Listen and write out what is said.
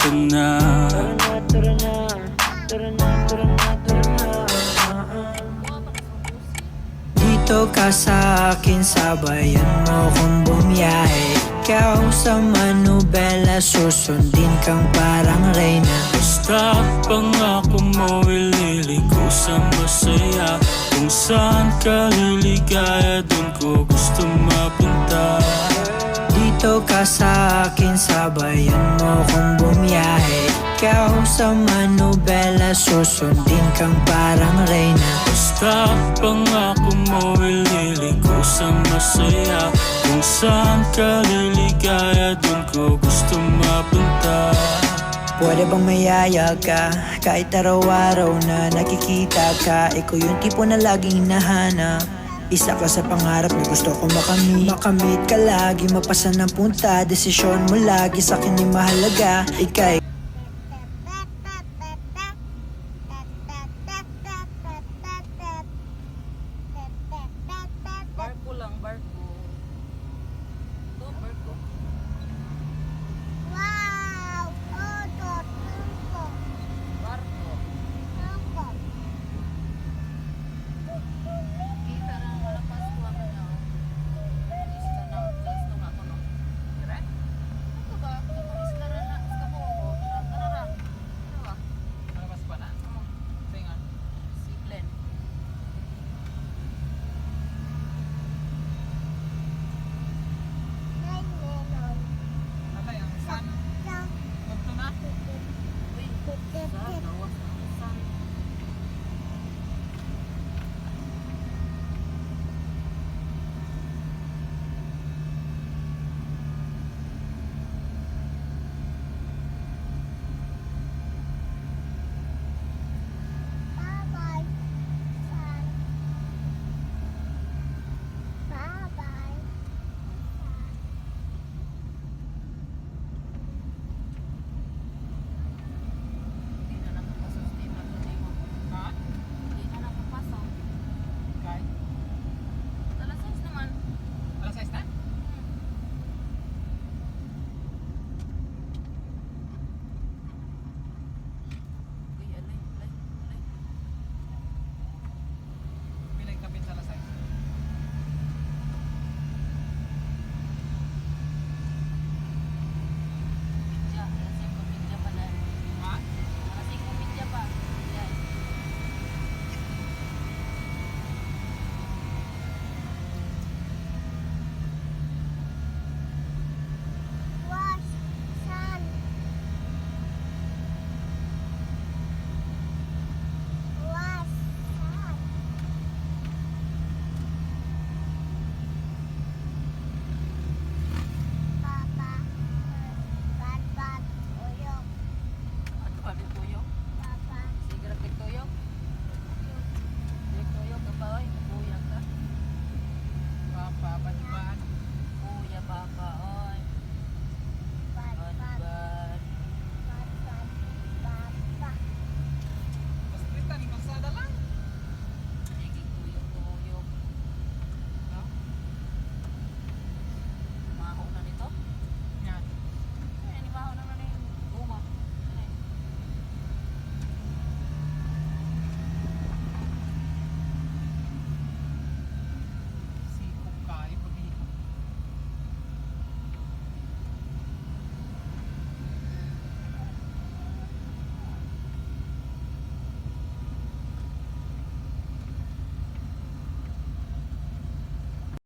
ka na. Tara na, tara na, tara na, tara na, tara na. Dito ka sa akin, sabayan mo kong bumiyahe. Ikaw sa manubela, susundin kang parang reyna. Basta pangako mo, ililiko sa masaya. Kung saan ka liligaya, dun ko gusto mapunta. Dito ka sa akin, sabayan mo kong bumiyahe. Ikaw sa manubela, susundin kang parang reyna. Basta pangako mo, ililiko sa masaya. Kung saan ka liligaya, dun ko gusto mapunta. Pwede bang mayaya ka? Kahit araw-araw na nakikita ka, ikaw yung tipo na laging hinahanap. Isa ka sa pangarap na gusto ko makamit. Makamit ka lagi, mapasan ng punta. Desisyon mo lagi sa akin ay mahalaga. Ika'y